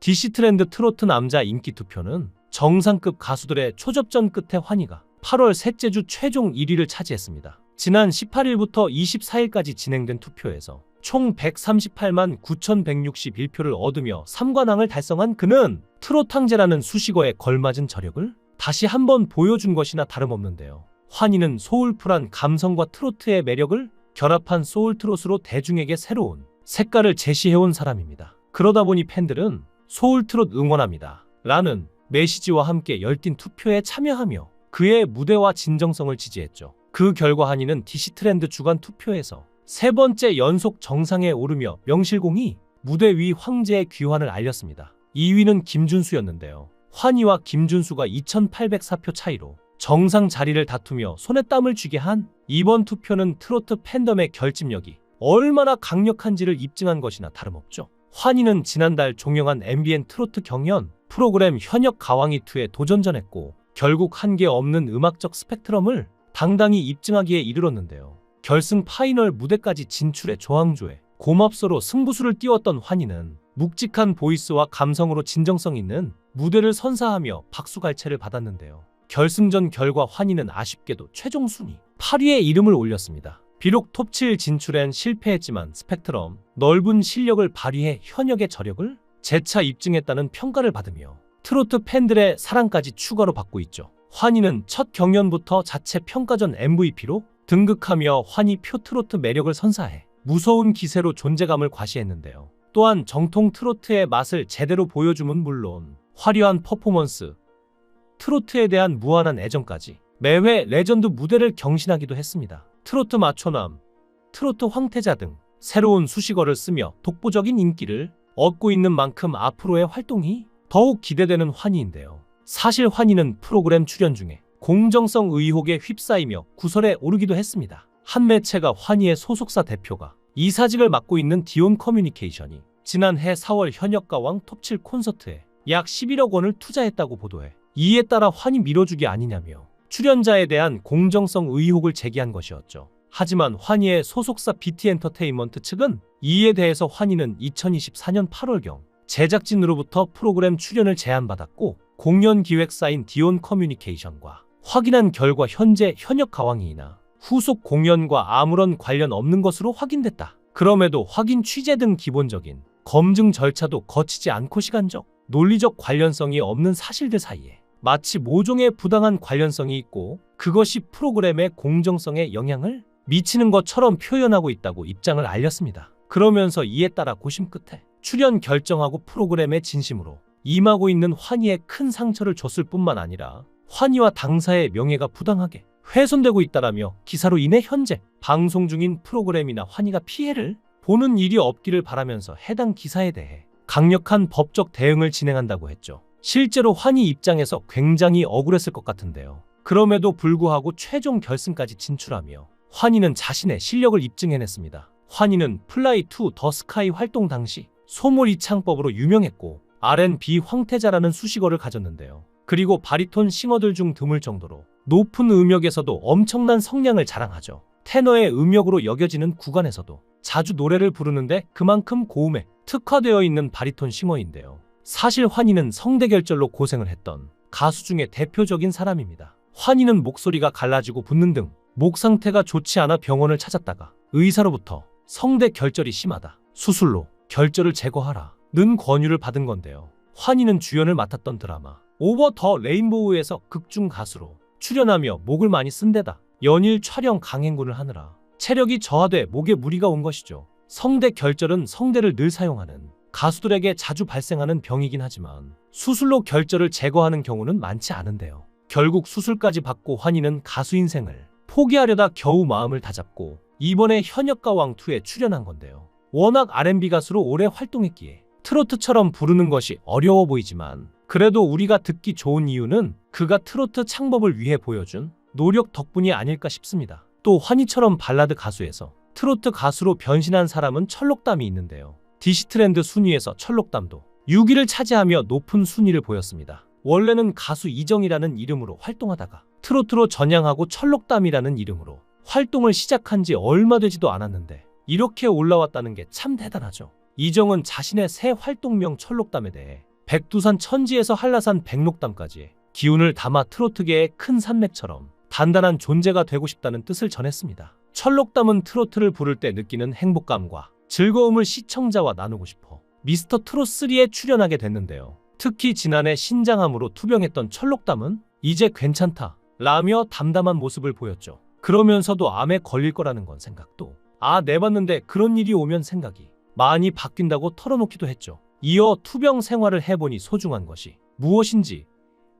디시트랜드 트로트 남자 인기 투표는 정상급 가수들의 초접전 끝에 환희가 8월 셋째 주 최종 1위를 차지했습니다. 지난 18일부터 24일까지 진행된 투표에서 총 138만 9,161표를 얻으며 3관왕을 달성한 그는 트로트 황제라는 수식어에 걸맞은 저력을 다시 한번 보여준 것이나 다름없는데요. 환희는 소울풀한 감성과 트로트의 매력을 결합한 소울트롯으로 대중에게 새로운 색깔을 제시해온 사람입니다. 그러다 보니 팬들은 소울트롯 응원합니다 라는 메시지와 함께 열띤 투표에 참여하며 그의 무대와 진정성을 지지했죠. 그 결과 환희는 디시트랜드 주간 투표에서 세 번째 연속 정상에 오르며 명실공히 무대 위 황제의 귀환을 알렸습니다. 2위는 김준수였는데요. 환희와 김준수가 2,804표 차이로 정상 자리를 다투며 손에 땀을 쥐게 한 이번 투표는 트로트 팬덤의 결집력이 얼마나 강력한지를 입증한 것이나 다름없죠. 환희는 지난달 종영한 MBN 트로트 경연 프로그램 현역 가왕이 2에 도전전했고 결국 한계 없는 음악적 스펙트럼을 당당히 입증하기에 이르렀는데요. 결승 파이널 무대까지 진출해 조항조의 고맙소로 승부수를 띄웠던 환희는 묵직한 보이스와 감성으로 진정성 있는 무대를 선사하며 박수갈채를 받았는데요. 결승전 결과 환희는 아쉽게도 최종 순위 8위에 이름을 올렸습니다. 비록 톱7 진출엔 실패했지만 스펙트럼 넓은 실력을 발휘해 현역의 저력을 재차 입증했다는 평가를 받으며 트로트 팬들의 사랑까지 추가로 받고 있죠. 환희는 첫 경연부터 자체 평가전 MVP로 등극하며 환희 표 트로트 매력을 선사해 무서운 기세로 존재감을 과시했는데요. 또한 정통 트로트의 맛을 제대로 보여줌은 물론 화려한 퍼포먼스, 트로트에 대한 무한한 애정까지 매회 레전드 무대를 경신하기도 했습니다. 트로트 마초남, 트로트 황태자 등 새로운 수식어를 쓰며 독보적인 인기를 얻고 있는 만큼 앞으로의 활동이 더욱 기대되는 환희인데요. 사실 환희는 프로그램 출연 중에 공정성 의혹에 휩싸이며 구설에 오르기도 했습니다. 한 매체가 환희의 소속사 대표가 이사직을 맡고 있는 디온 커뮤니케이션이 지난해 4월 현역가왕 톱7 콘서트에 약 11억 원을 투자했다고 보도해 이에 따라 환희 밀어주기 아니냐며 출연자에 대한 공정성 의혹을 제기한 것이었죠. 하지만 환희의 소속사 BT엔터테인먼트 측은 이에 대해서 환희는 2024년 8월경 제작진으로부터 프로그램 출연을 제안받았고 공연 기획사인 디온 커뮤니케이션과 확인한 결과 현재 현역 가왕이나 후속 공연과 아무런 관련 없는 것으로 확인됐다. 그럼에도 확인 취재 등 기본적인 검증 절차도 거치지 않고 시간적, 논리적 관련성이 없는 사실들 사이에 마치 모종의 부당한 관련성이 있고 그것이 프로그램의 공정성에 영향을 미치는 것처럼 표현하고 있다고 입장을 알렸습니다. 그러면서 이에 따라 고심 끝에 출연 결정하고 프로그램에 진심으로 임하고 있는 환희에 큰 상처를 줬을 뿐만 아니라 환희와 당사의 명예가 부당하게 훼손되고 있다라며 기사로 인해 현재 방송 중인 프로그램이나 환희가 피해를 보는 일이 없기를 바라면서 해당 기사에 대해 강력한 법적 대응을 진행한다고 했죠. 실제로 환희 입장에서 굉장히 억울했을 것 같은데요. 그럼에도 불구하고 최종 결승까지 진출하며 환희는 자신의 실력을 입증해냈습니다. 환희는 플라이 투 더 스카이 활동 당시 소몰이 창법으로 유명했고 R&B 황태자라는 수식어를 가졌는데요. 그리고 바리톤 싱어들 중 드물 정도로 높은 음역에서도 엄청난 성량을 자랑하죠. 테너의 음역으로 여겨지는 구간에서도 자주 노래를 부르는데 그만큼 고음에 특화되어 있는 바리톤 싱어인데요. 사실 환희는 성대결절로 고생을 했던 가수 중에 대표적인 사람입니다. 환희는 목소리가 갈라지고 붓는 등 목 상태가 좋지 않아 병원을 찾았다가 의사로부터 성대결절이 심하다, 수술로 결절을 제거하라 는 권유를 받은 건데요. 환희는 주연을 맡았던 드라마 오버 더 레인보우에서 극중 가수로 출연하며 목을 많이 쓴 데다 연일 촬영 강행군을 하느라 체력이 저하돼 목에 무리가 온 것이죠. 성대결절은 성대를 늘 사용하는 가수들에게 자주 발생하는 병이긴 하지만 수술로 결절을 제거하는 경우는 많지 않은데요. 결국 수술까지 받고 환희는 가수 인생을 포기하려다 겨우 마음을 다잡고 이번에 현역가왕2에 출연한 건데요. 워낙 R&B 가수로 오래 활동했기에 트로트처럼 부르는 것이 어려워 보이지만 그래도 우리가 듣기 좋은 이유는 그가 트로트 창법을 위해 보여준 노력 덕분이 아닐까 싶습니다. 또 환희처럼 발라드 가수에서 트로트 가수로 변신한 사람은 철록담이 있는데요. 디시트랜드 순위에서 철록담도 6위를 차지하며 높은 순위를 보였습니다. 원래는 가수 이정이라는 이름으로 활동하다가 트로트로 전향하고 철록담이라는 이름으로 활동을 시작한 지 얼마 되지도 않았는데 이렇게 올라왔다는 게 참 대단하죠. 이정은 자신의 새 활동명 철록담에 대해 백두산 천지에서 한라산 백록담까지 기운을 담아 트로트계의 큰 산맥처럼 단단한 존재가 되고 싶다는 뜻을 전했습니다. 철록담은 트로트를 부를 때 느끼는 행복감과 즐거움을 시청자와 나누고 싶어 미스터 트롯 3에 출연하게 됐는데요. 특히 지난해 신장암으로 투병했던 철록담은 이제 괜찮다 라며 담담한 모습을 보였죠. 그러면서도 암에 걸릴 거라는 건 생각도 내봤는데 그런 일이 오면 생각이 많이 바뀐다고 털어놓기도 했죠. 이어 투병 생활을 해보니 소중한 것이 무엇인지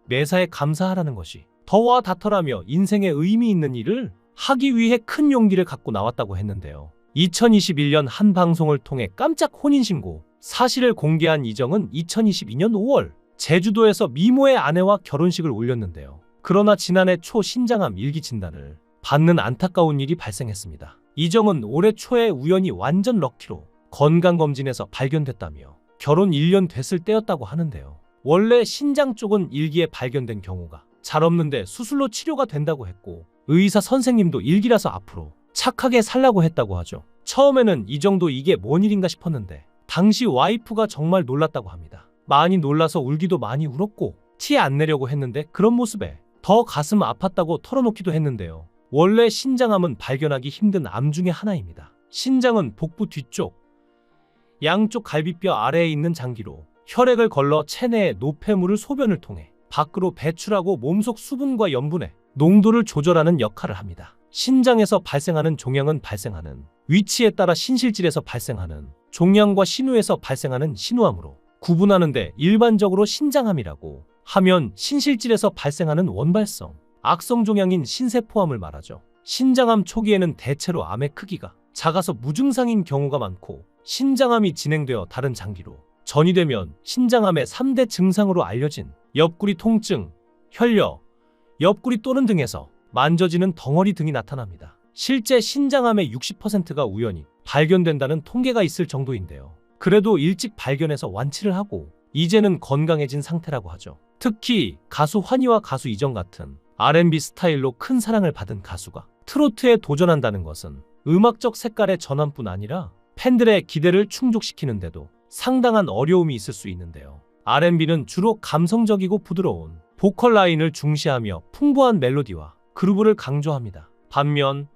매사에 감사하라는 것이 더와 다터라며 인생에 의미 있는 일을 하기 위해 큰 용기를 갖고 나왔다고 했는데요. 2021년 한 방송을 통해 깜짝 혼인신고 사실을 공개한 이정은 2022년 5월 제주도에서 미모의 아내와 결혼식을 올렸는데요. 그러나 지난해 초 신장암 일기 진단을 받는 안타까운 일이 발생했습니다. 이정은 올해 초에 우연히 완전 럭키로 건강검진에서 발견됐다며 결혼 1년 됐을 때였다고 하는데요. 원래 신장 쪽은 일기에 발견된 경우가 잘 없는데 수술로 치료가 된다고 했고 의사 선생님도 일기라서 앞으로 착하게 살라고 했다고 하죠. 처음에는 이 정도 이게 뭔 일인가 싶었는데 당시 와이프가 정말 놀랐다고 합니다. 많이 놀라서 울기도 많이 울었고 티 안 내려고 했는데 그런 모습에 더 가슴 아팠다고 털어놓기도 했는데요. 원래 신장암은 발견하기 힘든 암 중에 하나입니다. 신장은 복부 뒤쪽, 양쪽 갈비뼈 아래에 있는 장기로 혈액을 걸러 체내의 노폐물을 소변을 통해 밖으로 배출하고 몸속 수분과 염분의 농도를 조절하는 역할을 합니다. 신장에서 발생하는 종양은 발생하는 위치에 따라 신실질에서 발생하는 종양과 신우에서 발생하는 신우암으로 구분하는데 일반적으로 신장암이라고 하면 신실질에서 발생하는 원발성, 악성 종양인 신세포암을 말하죠. 신장암 초기에는 대체로 암의 크기가 작아서 무증상인 경우가 많고 신장암이 진행되어 다른 장기로 전이되면 신장암의 3대 증상으로 알려진 옆구리 통증, 혈뇨, 옆구리 또는 등에서 만져지는 덩어리 등이 나타납니다. 실제 신장암의 60%가 우연히 발견된다는 통계가 있을 정도인데요. 그래도 일찍 발견해서 완치를 하고 이제는 건강해진 상태라고 하죠. 특히 가수 환희와 가수 이정 같은 R&B 스타일로 큰 사랑을 받은 가수가 트로트에 도전한다는 것은 음악적 색깔의 전환뿐 아니라 팬들의 기대를 충족시키는데도 상당한 어려움이 있을 수 있는데요. R&B는 주로 감성적이고 부드러운 보컬 라인을 중시하며 풍부한 멜로디와 그루브를 강조합니다. 반면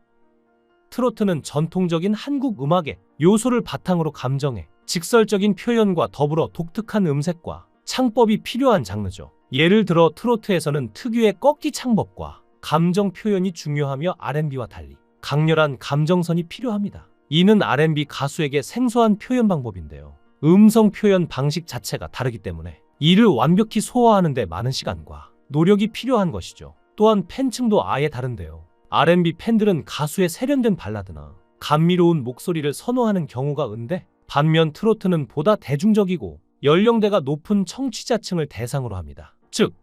트로트는 전통적인 한국 음악의 요소를 바탕으로 감정의 직설적인 표현과 더불어 독특한 음색과 창법이 필요한 장르죠. 예를 들어 트로트에서는 특유의 꺾기 창법과 감정 표현이 중요하며 R&B와 달리 강렬한 감정선이 필요합니다. 이는 R&B 가수에게 생소한 표현 방법인데요. 음성 표현 방식 자체가 다르기 때문에 이를 완벽히 소화하는 데 많은 시간과 노력이 필요한 것이죠. 또한 팬층도 아예 다른데요. R&B 팬들은 가수의 세련된 발라드나 감미로운 목소리를 선호하는 경우가 은데 반면 트로트는 보다 대중적이고 연령대가 높은 청취자층을 대상으로 합니다. 즉,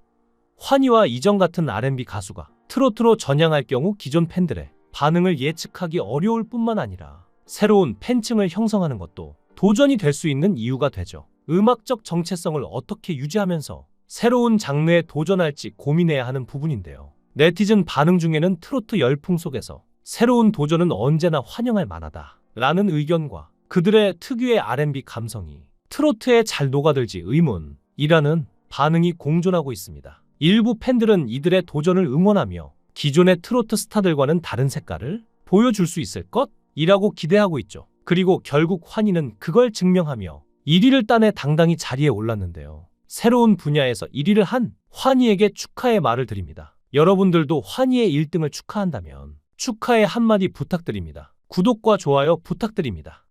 환희와 이정 같은 R&B 가수가 트로트로 전향할 경우 기존 팬들의 반응을 예측하기 어려울 뿐만 아니라 새로운 팬층을 형성하는 것도 도전이 될 수 있는 이유가 되죠. 음악적 정체성을 어떻게 유지하면서 새로운 장르에 도전할지 고민해야 하는 부분인데요. 네티즌 반응 중에는 트로트 열풍 속에서 새로운 도전은 언제나 환영할 만하다 라는 의견과 그들의 특유의 R&B 감성이 트로트에 잘 녹아들지 의문이라는 반응이 공존하고 있습니다. 일부 팬들은 이들의 도전을 응원하며 기존의 트로트 스타들과는 다른 색깔을 보여줄 수 있을 것이라고 기대하고 있죠. 그리고 결국 환희는 그걸 증명하며 1위를 따내 당당히 자리에 올랐는데요. 새로운 분야에서 1위를 한 환희에게 축하의 말을 드립니다. 여러분들도 환희의 1등을 축하한다면 축하의 한마디 부탁드립니다. 구독과 좋아요 부탁드립니다.